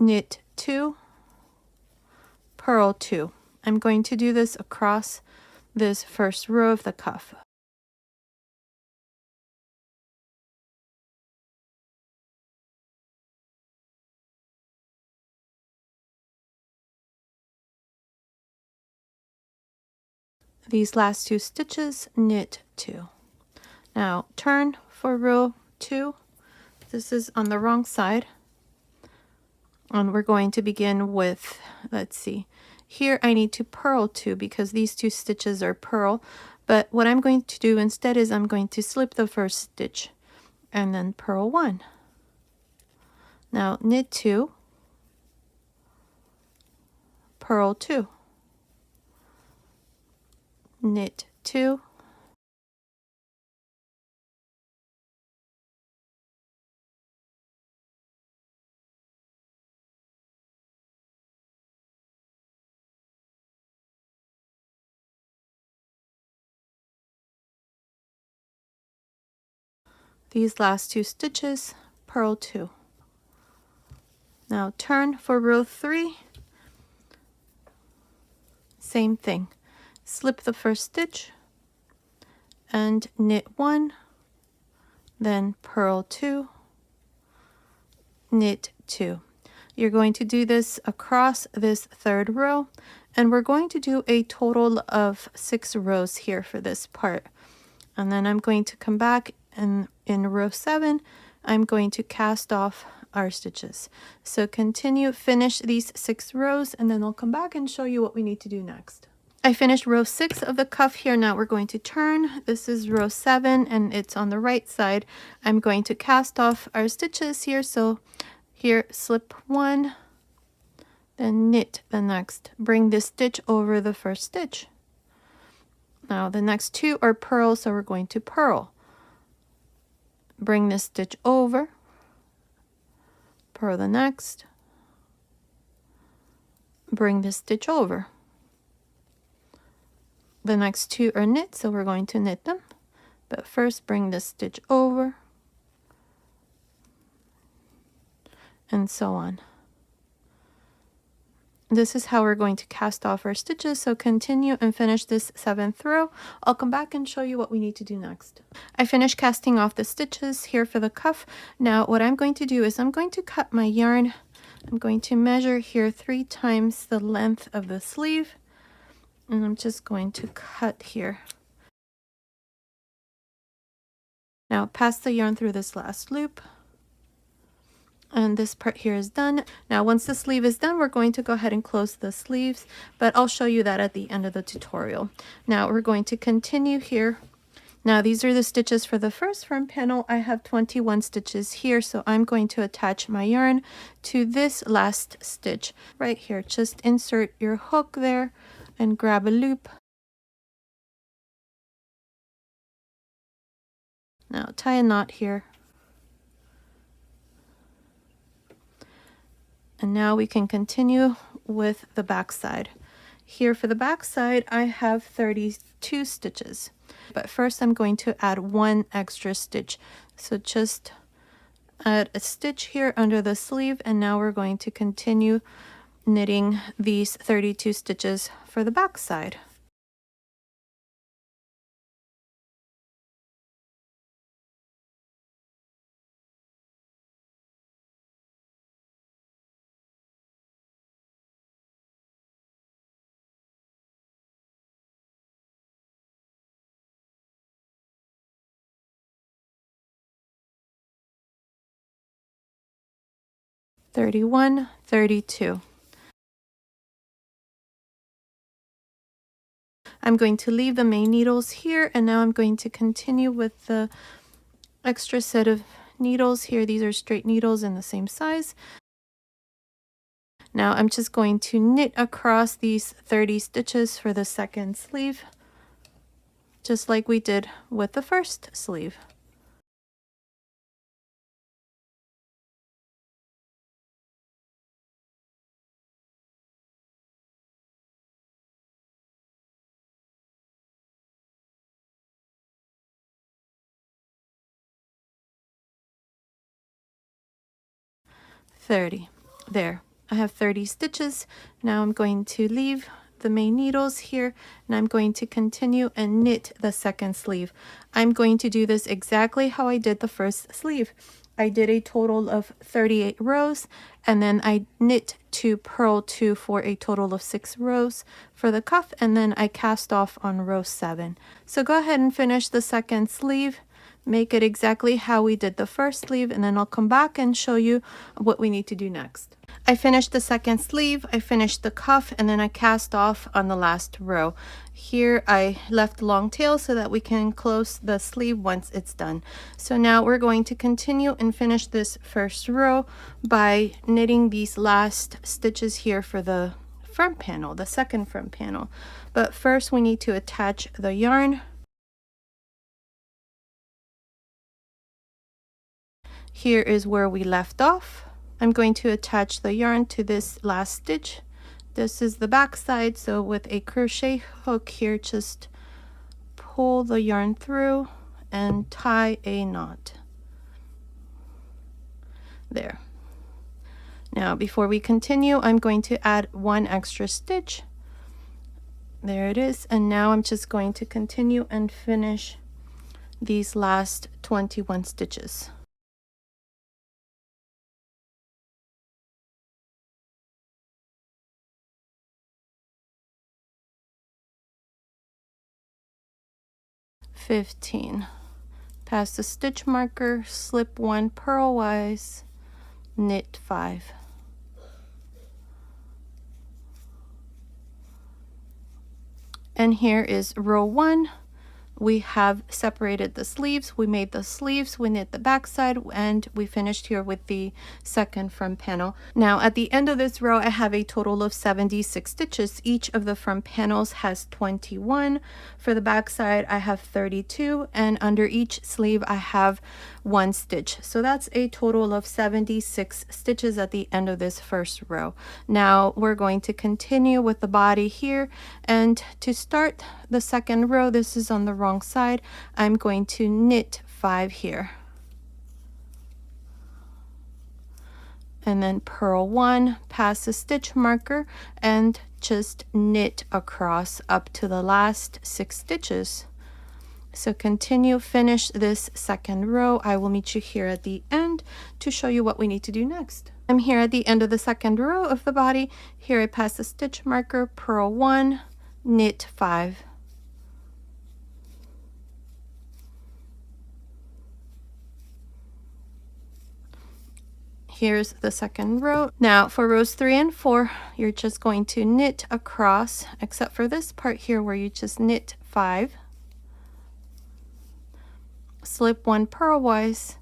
Knit 2, purl 2. I'm going to do this across this first row of the cuff. These last 2 stitches, knit 2. Now turn for row 2. This is on the wrong side. And we're going to begin with, let's see, here I need to purl 2 because these 2 stitches are purl. But what I'm going to do instead is I'm going to slip the first stitch and then purl 1. Now knit 2, purl 2, knit 2, these last 2 stitches, purl 2. Now turn for row 3. Same thing. Slip the first stitch and knit 1, then purl 2, knit 2. You're going to do this across this third row, and we're going to do a total of 6 rows here for this part. And then I'm going to come back, and in row 7 I'm going to cast off our stitches. So continue, finish these 6 rows, and then I'll come back and show you what we need to do next. I finished row 6 of the cuff here. Now we're going to turn. This is row 7 and it's on the right side. I'm going to cast off our stitches here. So here, slip 1, then knit the next. Bring this stitch over the first stitch. Now the next 2 are purls, so we're going to purl. Bring this stitch over, purl the next, bring this stitch over. The next 2 are knit, so we're going to knit them. But first bring this stitch over, and so on. This is how we're going to cast off our stitches, so continue and finish this 7th row. I'll come back and show you what we need to do next. I finished casting off the stitches here for the cuff. Now what I'm going to do is I'm going to cut my yarn. I'm going to measure here 3 times the length of the sleeve, and I'm just going to cut here. Now pass the yarn through this last loop. And this part here is done. Now once the sleeve is done, we're going to go ahead and close the sleeves, but I'll show you that at the end of the tutorial. Now we're going to continue here. Now these are the stitches for the first front panel. I have 21 stitches here, so I'm going to attach my yarn to this last stitch right here. Just insert your hook there and grab a loop. Now tie a knot here. And now we can continue with the back side. Here for the back side, I have 32 stitches. But first I'm going to add 1 extra stitch. So just add a stitch here under the sleeve, and now we're going to continue knitting these 32 stitches for the back side. 31, 32. I'm going to leave the main needles here, and now I'm going to continue with the extra set of needles here. These are straight needles in the same size. Now I'm just going to knit across these 30 stitches for the second sleeve, just like we did with the first sleeve. There, I have 30 stitches. Now I'm going to leave the main needles here, and I'm going to continue and knit the second sleeve. I'm going to do this exactly how I did the first sleeve. I did a total of 38 rows, and then I knit 2, purl 2 for a total of 6 rows for the cuff, and then I cast off on row 7. So go ahead and finish the second sleeve. Make it exactly how we did the first sleeve, and then I'll come back and show you what we need to do next. I finished the second sleeve, I finished the cuff, and then I cast off on the last row. Here I left long tail so that we can close the sleeve once it's done. So now we're going to continue and finish this first row by knitting these last stitches here for the front panel, the second front panel. But first we need to attach the yarn. Here is where we left off. I'm going to attach the yarn to this last stitch. This is the back side, so with a crochet hook here, just pull the yarn through and tie a knot. There. Now before we continue, I'm going to add 1 extra stitch. There it is, and now I'm just going to continue and finish these last 21 stitches. Pass the stitch marker, slip 1 purlwise, knit 5. And here is row 1. We have separated the sleeves, we made the sleeves, we knit the back side, and we finished here with the second front panel. Now at the end of this row I have a total of 76 stitches. Each of the front panels has 21. For the back side I have 32, and under each sleeve I have 1 stitch. So that's a total of 76 stitches at the end of this first row. Now we're going to continue with the body here, and to start the second row, this is on the wrong side, I'm going to knit 5 here, and then purl 1, pass the stitch marker, and just knit across up to the last 6 stitches. So continue, finish this second row. I will meet you here at the end to show you what we need to do next. I'm here at the end of the second row of the body. Here I pass the stitch marker, purl 1, knit 5. Here's the second row. Now for rows 3 and 4, you're just going to knit across, except for this part here where you just knit 5, slip 1 purlwise,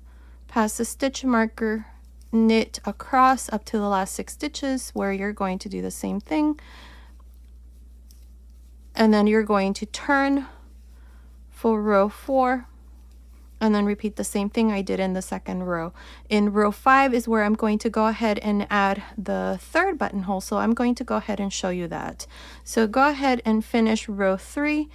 pass the stitch marker, knit across up to the last 6 stitches, where you're going to do the same thing, and then you're going to turn for row 4, and then repeat the same thing I did in the second row. In row 5 is where I'm going to go ahead and add the third buttonhole, so I'm going to go ahead and show you that. So go ahead and finish row 3,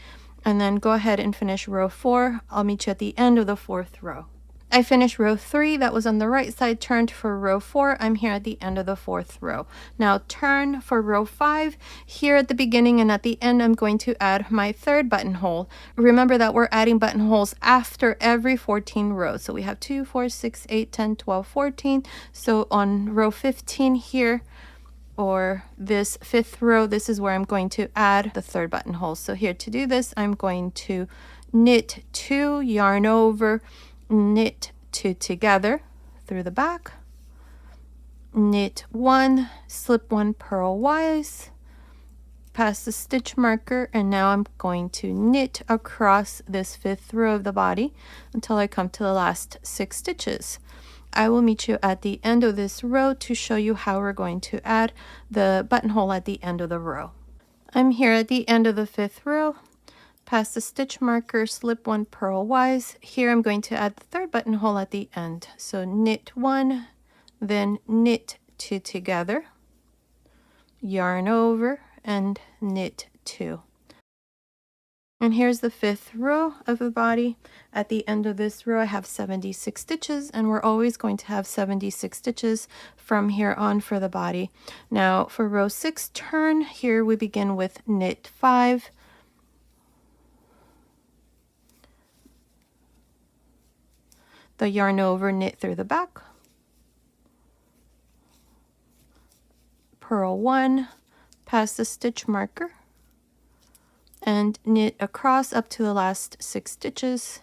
and then go ahead and finish row 4. I'll meet you at the end of the 4th row. I finished row 3, that was on the right side, turned for row 4. I'm here at the end of the 4th row. Now turn for row 5. Here at the beginning and at the end, I'm going to add my third buttonhole. Remember that we're adding buttonholes after every 14 rows. So we have 2, 4, 6, 8, 10, 12, 14. So on row 15 here, or this 5th row, this is where I'm going to add the third buttonhole. So here to do this, I'm going to knit 2, yarn over, knit 2 together through the back, knit 1, slip 1 purlwise, past the stitch marker, and now I'm going to knit across this 5th row of the body until I come to the last 6 stitches. I will meet you at the end of this row to show you how we're going to add the buttonhole at the end of the row. I'm here at the end of the 5th row, past the stitch marker, slip 1 purlwise. Here I'm going to add the 3rd buttonhole at the end. So knit 1, then knit 2 together, yarn over, and knit 2. And here's the 5th row of the body. At the end of this row I have 76 stitches, and we're always going to have 76 stitches from here on for the body. Now for row 6 turn, here we begin with knit 5, the yarn over, knit through the back, purl 1, past the stitch marker, and knit across up to the last 6 stitches.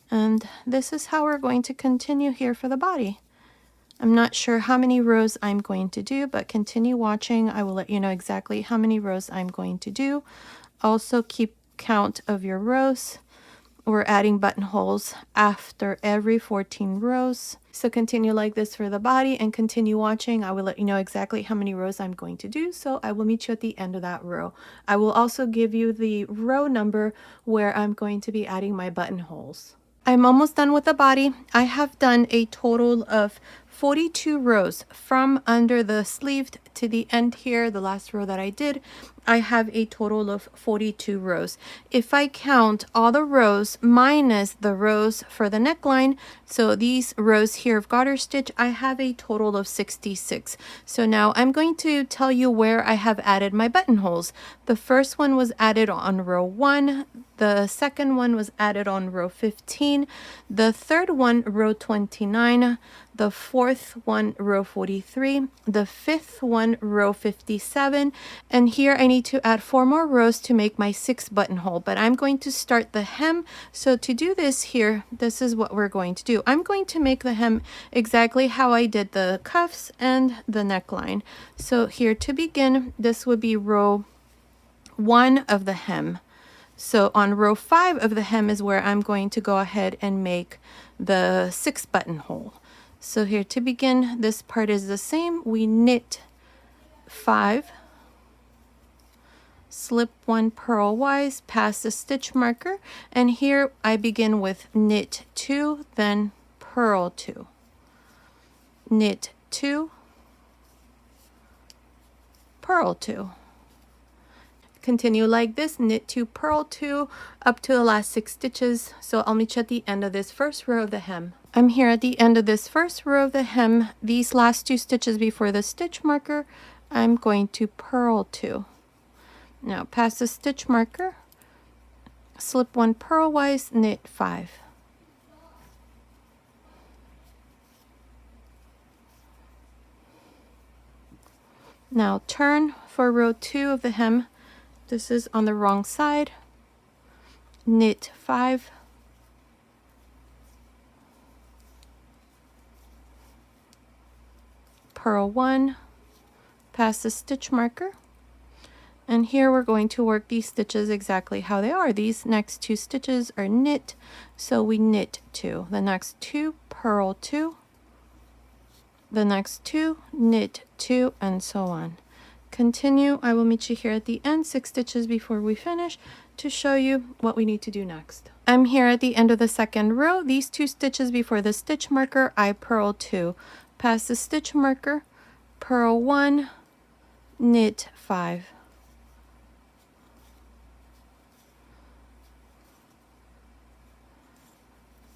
And this is how we're going to continue here for the body. I'm not sure how many rows I'm going to do, but continue watching. I will let you know exactly how many rows I'm going to do. Also keep count of your rows. We're adding buttonholes after every 14 rows. So continue like this for the body and continue watching. I will let you know exactly how many rows I'm going to do. So I will meet you at the end of that row. I will also give you the row number where I'm going to be adding my buttonholes. I'm almost done with the body. I have done a total of 42 rows from under the sleeve to the end here, the last row that I did. I have a total of 42 rows. If I count all the rows minus the rows for the neckline, so these rows here of garter stitch, I have a total of 66. So now I'm going to tell you where I have added my buttonholes. The first one was added on row 1. The second one was added on row 15. The third one, row 29. The fourth one, row 43. The fifth one, row 57. And here I need to add 4 more rows to make my 6th buttonhole, but I'm going to start the hem. So to do this here, this is what we're going to do. I'm going to make the hem exactly how I did the cuffs and the neckline. So here to begin, this would be row 1 of the hem. So on row 5 of the hem is where I'm going to go ahead and make the 6th buttonhole. So here to begin, this part is the same. We knit 5, slip 1 purlwise past the stitch marker, and here I begin with knit 2, then purl 2, knit 2, purl 2. Continue like this, knit 2, purl 2 up to the last 6 stitches. So I'll meet you at the end of this first row of the hem. I'm here at the end of this first row of the hem. These last 2 stitches before the stitch marker, I'm going to purl 2. Now past the stitch marker, slip 1 purlwise, knit 5. Now turn for row 2 of the hem. This is on the wrong side. Knit 5. Purl 1, past the stitch marker. And here we're going to work these stitches exactly how they are. These next 2 stitches are knit, so we knit 2. The next 2, purl 2. The next 2, knit 2, and so on. Continue. I will meet you here at the end, 6 stitches before we finish, to show you what we need to do next. I'm here at the end of the second row. These 2 stitches before the stitch marker, I purl 2. Past the stitch marker, purl 1, knit 5.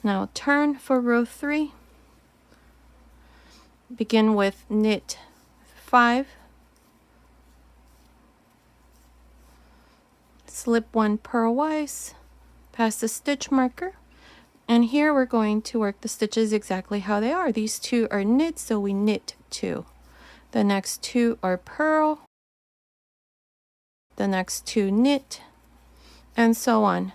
Now turn for row 3. Begin with knit 5. Slip 1 purlwise past the stitch marker, and here we're going to work the stitches exactly how they are. These 2 are knit, so we knit 2. The next 2 are purl, the next 2 knit, and so on.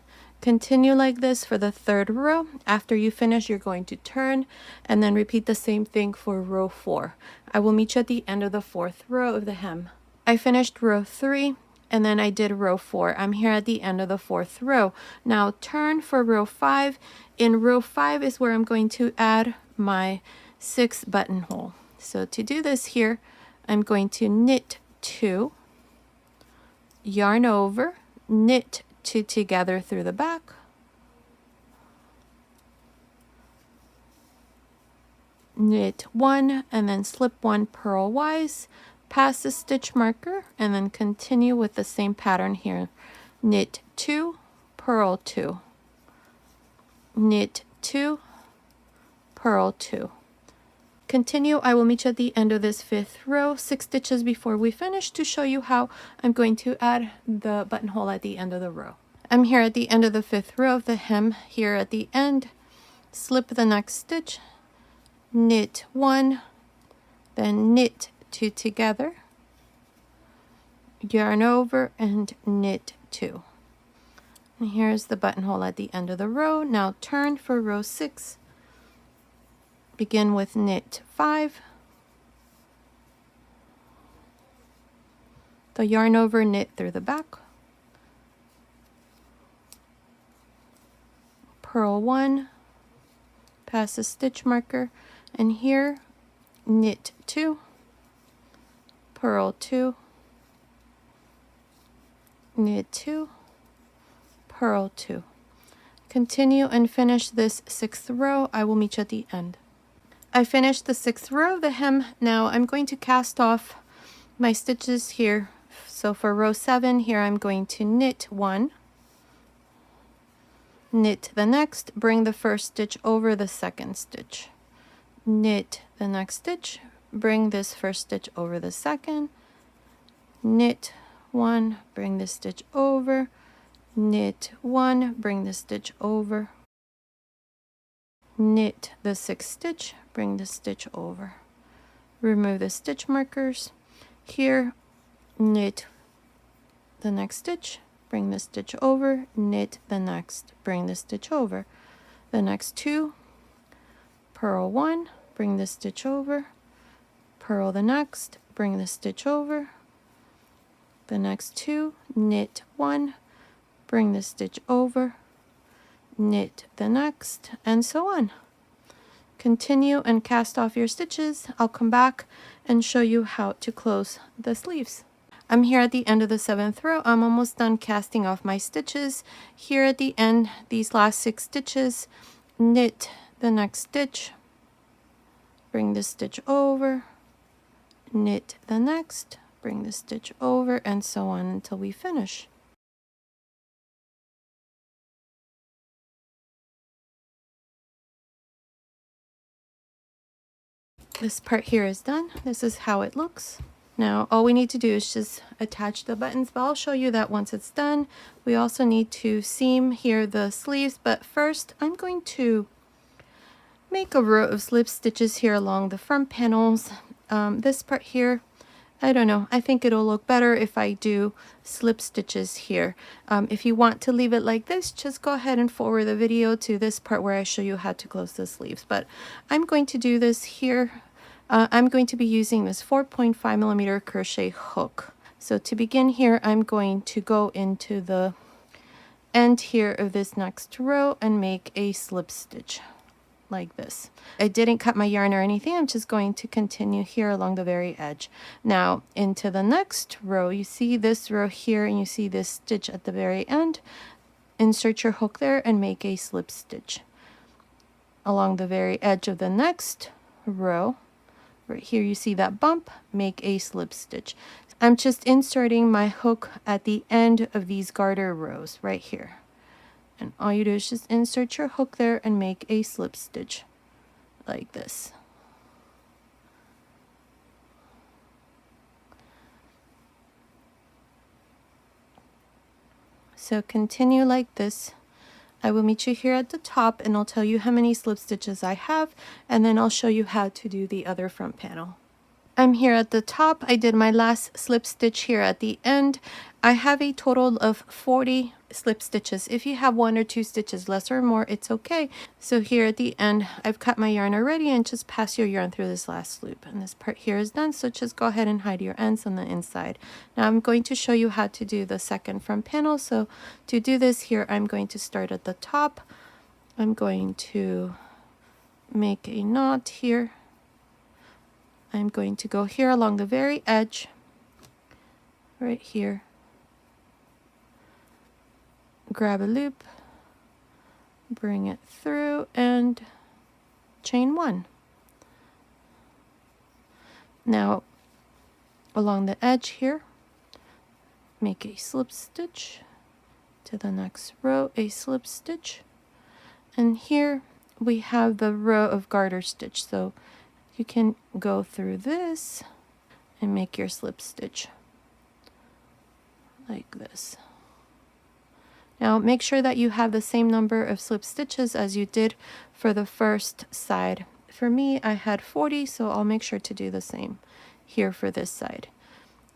Continue like this for the third row. After you finish, you're going to turn and then repeat the same thing for row 4. I will meet you at the end of the fourth row of the hem. I finished row 3 and then I did row 4. I'm here at the end of the fourth row. Now turn for row 5. In row 5 is where I'm going to add my 6th buttonhole. So to do this here, I'm going to knit 2, yarn over, knit 2 together through the back, knit 1 and then slip 1 purlwise, pass the stitch marker and then continue with the same pattern here. Knit 2, purl 2, knit 2, purl 2. Continue. I will meet you at the end of this 5th row, 6 stitches before we finish, to show you how I'm going to add the buttonhole at the end of the row. I'm here at the end of the 5th row of the hem. Here at the end, slip the next stitch, knit 1, then knit 2 together, yarn over and knit 2. And here's the buttonhole at the end of the row. Now turn for row 6. Begin with knit 5, the yarn over, knit through the back, purl 1, pass a stitch marker, and here knit 2, purl 2, knit 2, purl 2. Continue and finish this 6th row. I will meet you at the end. I finished the 6th row of the hem. Now I'm going to cast off my stitches here. So for row 7 here, I'm going to knit 1, knit the next, bring the first stitch over the second stitch, knit the next stitch, bring this first stitch over the second, knit 1, bring this stitch over, knit 1, bring the stitch over, knit the 6th stitch, bring the stitch over, remove the stitch markers. Here, knit the next stitch, bring the stitch over, knit the next, bring the stitch over, the next 2, purl 1, bring the stitch over, purl the next, bring the stitch over, the next 2, knit 1, bring the stitch over, knit the next, and so on. Continue and cast off your stitches. I'll come back and show you how to close the sleeves. I'm here at the end of the 7th row. I'm almost done casting off my stitches. Here at the end, these last 6 stitches, knit the next stitch, bring the stitch over, knit the next, bring the stitch over, and so on until we finish. This part here is done. This is how it looks. Now all we need to do is just attach the buttons, but I'll show you that once it's done. We also need to seam here the sleeves, but first I'm going to make a row of slip stitches here along the front panels. This part here, I don't know, I think it'll look better if I do slip stitches here. If you want to leave it like this, just go ahead and forward the video to this part where I show you how to close the sleeves, but I'm going to do this here. I'm going to be using this 4.5mm crochet hook. So to begin here, I'm going to go into the end here of this next row and make a slip stitch like this. I didn't cut my yarn or anything. I'm just going to continue here along the very edge. Now into the next row, you see this row here and you see this stitch at the very end. Insert your hook there and make a slip stitch along the very edge of the next row. Right here you see that bump, make a slip stitch. I'm just inserting my hook at the end of these garter rows right here. And all you do is just insert your hook there and make a slip stitch like this. So continue like this. I will meet you here at the top and I'll tell you how many slip stitches I have, and then I'll show you how to do the other front panel. I'm here at the top. I did my last slip stitch here at the end. I have a total of 40 slip stitches. If you have 1 or 2 stitches less or more, it's okay. So here at the end, I've cut my yarn already, and just pass your yarn through this last loop. And this part here is done, so just go ahead and hide your ends on the inside. Now I'm going to show you how to do the second front panel. So to do this here, I'm going to start at the top. I'm going to make a knot here. I'm going to go here along the very edge, right here, grab a loop, bring it through, and chain 1. Now along the edge here, make a slip stitch, to the next row a slip stitch, and here we have the row of garter stitch. So you can go through this and make your slip stitch like this. Now make sure that you have the same number of slip stitches as you did for the first side. For me, I had 40, so I'll make sure to do the same here for this side.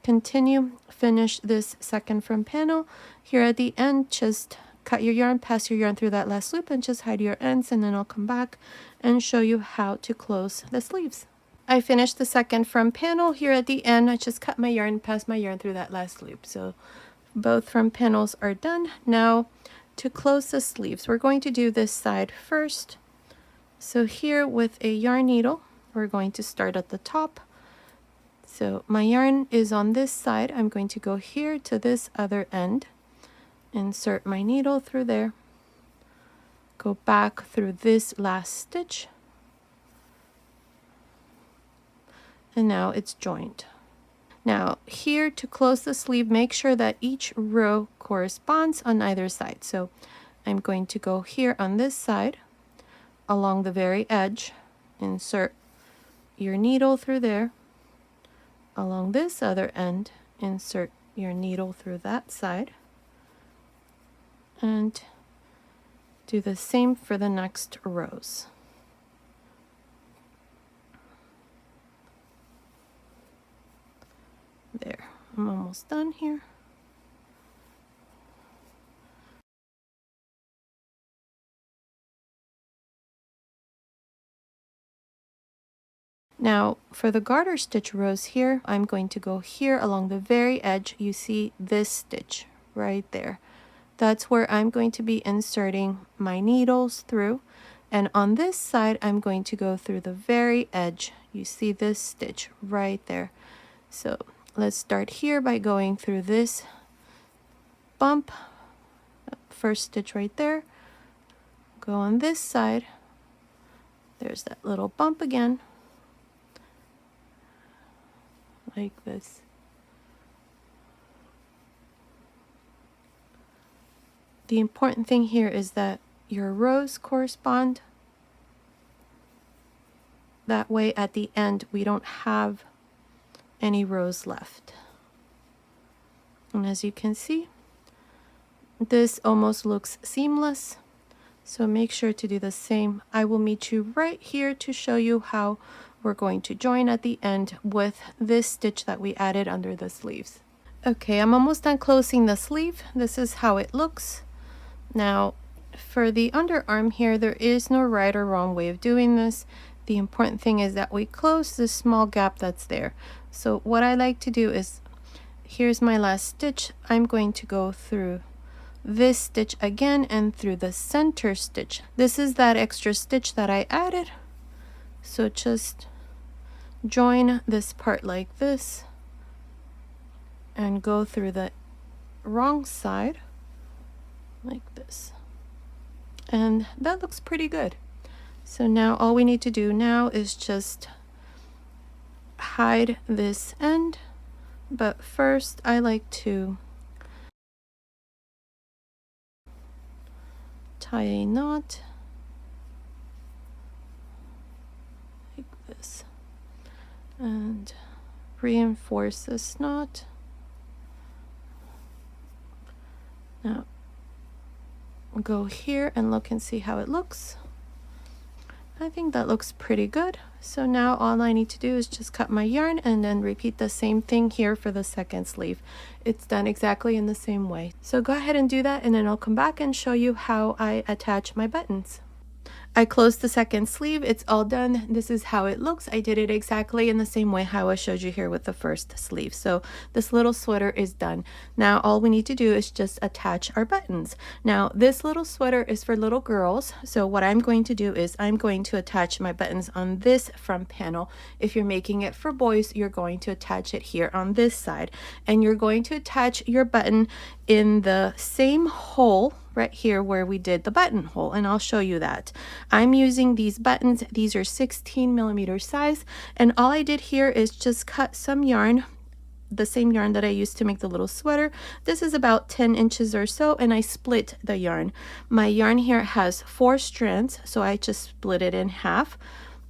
Continue, finish this second front panel. Here at the end, just cut your yarn, pass your yarn through that last loop, and just hide your ends, and then I'll come back and show you how to close the sleeves. I finished the second front panel. Here at the end, I just cut my yarn, pass my yarn through that last loop. So both front panels are done. Now to close the sleeves, we're going to do this side first. So here with a yarn needle, we're going to start at the top. So my yarn is on this side. I'm going to go here to this other end, insert my needle through there, go back through this last stitch, and now it's joined. Now here to close the sleeve, make sure that each row corresponds on either side. So I'm going to go here on this side along the very edge, insert your needle through there. Along this other end, insert your needle through that side, and do the same for the next rows. There, I'm almost done here. Now for the garter stitch rows here, I'm going to go here along the very edge. You see this stitch right there. That's where I'm going to be inserting my needles through. And on this side, I'm going to go through the very edge. You see this stitch right there. So let's start here by going through this bump, first stitch right there. Go on this side. There's that little bump again, like this. The important thing here is that your rows correspond. That way at the end we don't have any rows left. And as you can see, this almost looks seamless. So make sure to do the same. I will meet you right here to show you how we're going to join at the end with this stitch that we added under the sleeves. Okay, I'm almost done closing the sleeve. This is how it looks. Now for the underarm here, there is no right or wrong way of doing this. The important thing is that we close this small gap that's there. So what I like to do is, here's my last stitch. I'm going to go through this stitch again and through the center stitch. This is that extra stitch that I added. So just join this part like this and go through the wrong side like this. And that looks pretty good. So now all we need to do now is just hide this end. But first I like to tie a knot like this and reinforce this knot. Now go here and look and see how it looks. I think that looks pretty good. So now all I need to do is just cut my yarn and then repeat the same thing here for the second sleeve. It's done exactly in the same way. So go ahead and do that, and then I'll come back and show you how I attach my buttons. I closed the second sleeve. It's all done. This is how it looks. I did it exactly in the same way how I showed you here with the first sleeve. So this little sweater is done. Now all we need to do is just attach our buttons. Now this little sweater is for little girls. So what I'm going to do is I'm going to attach my buttons on this front panel. If you're making it for boys, you're going to attach it here on this side. And you're going to attach your button in the same hole right here where we did the buttonhole, and I'll show you that. I'm using these buttons. These are 16mm size, and all I did here is just cut some yarn, the same yarn that I used to make the little sweater. This is about 10 inches or so, and I split the yarn. My yarn here has 4 strands, so I just split it in half.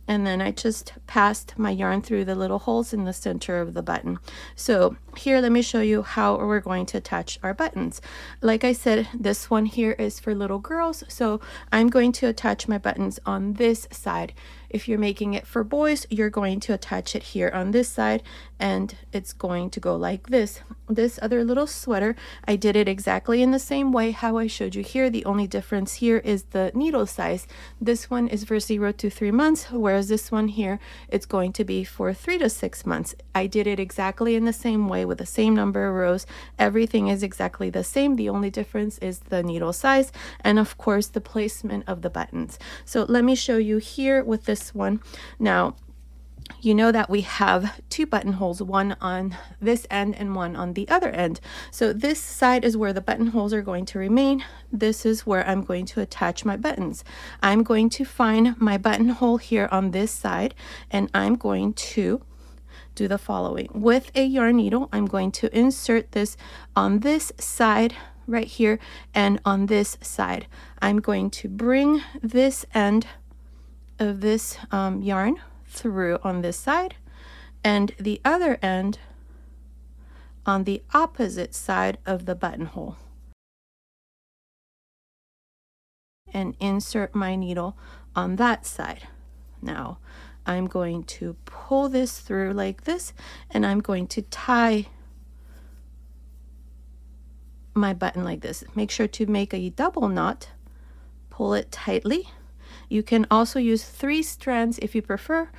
And then I just passed my yarn through the little holes in the center of the button. So here, let me show you how we're going to attach our buttons. Like I said, this one here is for little girls. So I'm going to attach my buttons on this side. If you're making it for boys, you're going to attach it here on this side, and it's going to go like this. This other little sweater, I did it exactly in the same way how I showed you here. The only difference here is the needle size. This one is for 0 to 3 months, whereas this one here, it's going to be for 3 to 6 months. I did it exactly in the same way with the same number of rows. Everything is exactly the same. The only difference is the needle size and of course the placement of the buttons. So let me show you here with this one. Now, you know that we have 2 buttonholes, one on this end and one on the other end. So this side is where the buttonholes are going to remain. This is where I'm going to attach my buttons. I'm going to find my buttonhole here on this side, and I'm going to do the following. With a yarn needle, I'm going to insert this on this side right here, and on this side I'm going to bring this end of this yarn through on this side, and the other end on the opposite side of the buttonhole, and insert my needle on that side. Now I'm going to pull this through like this, and I'm going to tie my button like this. Make sure to make a double knot, pull it tightly. You can also use 3 strands if you prefer.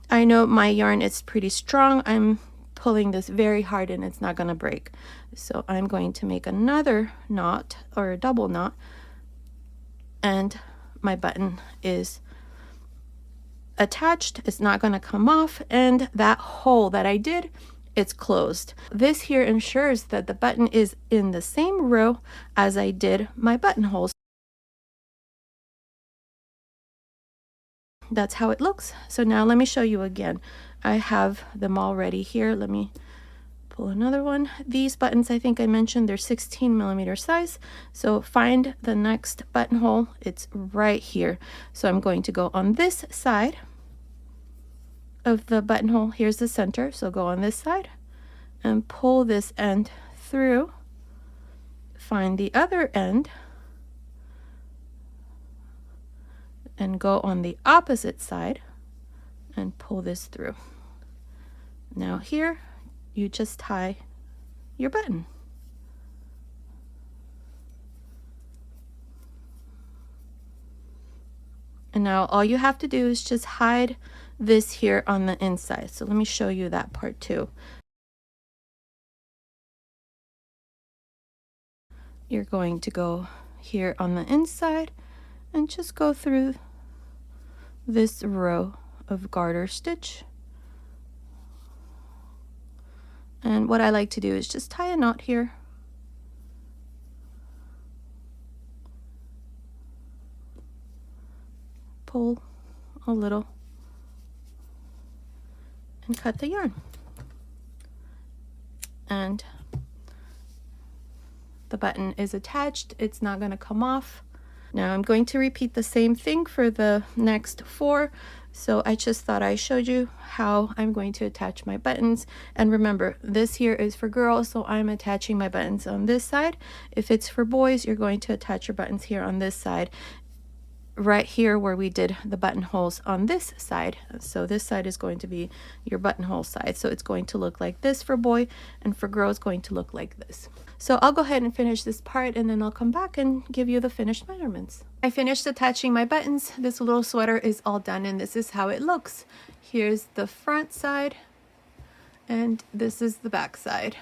I know my yarn is pretty strong. I'm pulling this very hard and it's not going to break. So I'm going to make another knot, or a double knot, and my button is attached. It's not going to come off, and that hole that I did, it's closed. This here ensures that the button is in the same row as I did my buttonholes. That's how it looks. So now let me show you again. I have them all ready here. Let me pull another one. These buttons, I think I mentioned, they're 16mm size. So find the next buttonhole. It's right here. So I'm going to go on this side of the buttonhole. Here's the center. So go on this side and pull this end through. Find the other end and go on the opposite side and pull this through. Now here, you just tie your button. And now all you have to do is just hide this here on the inside. So let me show you that part too. You're going to go here on the inside and just go through this row of garter stitch. And what I like to do is just tie a knot here. Pull a little and cut the yarn. And the button is attached. It's not going to come off. Now I'm going to repeat the same thing for the next 4. So I just thought I showed you how I'm going to attach my buttons. And remember, this here is for girls, so I'm attaching my buttons on this side. If it's for boys, you're going to attach your buttons here on this side. right here where we did the buttonholes on this side. So this side is going to be your buttonhole side. So it's going to look like this for boy, and for girl it's going to look like this. So I'll go ahead and finish this part, and then I'll come back and give you the finished measurements. I finished attaching my buttons. This little sweater is all done, and this is how it looks. Here's the front side, and this is the back side.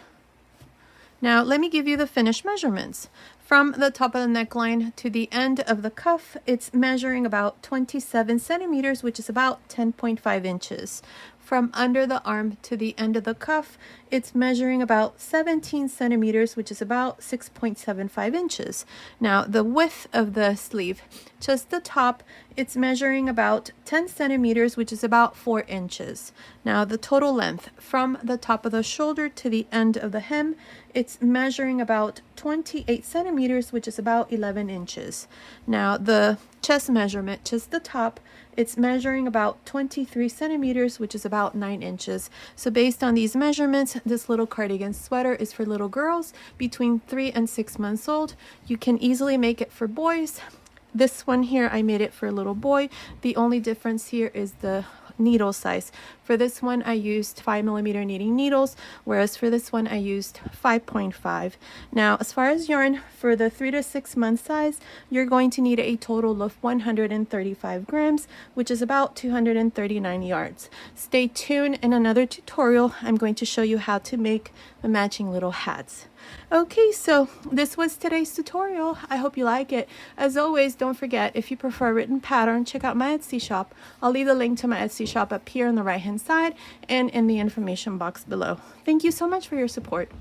Now let me give you the finished measurements. From the top of the neckline to the end of the cuff, it's measuring about 27 centimeters, which is about 10.5 inches. From under the arm to the end of the cuff, it's measuring about 17 centimeters, which is about 6.75 inches. Now the width of the sleeve, just the top, it's measuring about 10 centimeters, which is about 4 inches. Now the total length from the top of the shoulder to the end of the hem, it's measuring about 28 centimeters, which is about 11 inches. Now the chest measurement, just the top, it's measuring about 23 centimeters, which is about 9 inches. So based on these measurements, this little cardigan sweater is for little girls between 3 and 6 months old. You can easily make it for boys. This one here, I made it for a little boy. The only difference here is the needle size. For this one I used 5mm knitting needles, whereas for this one I used 5.5. Now as far as yarn, for the 3 to 6 month size, you're going to need a total of 135 grams, which is about 239 yards. Stay tuned. In another tutorial I'm going to show you how to make the matching little hats. Okay, so this was today's tutorial. I hope you like it. As always, don't forget, if you prefer a written pattern, check out my Etsy shop. I'll leave the link to my Etsy shop up here on the right hand side and in the information box below. Thank you so much for your support.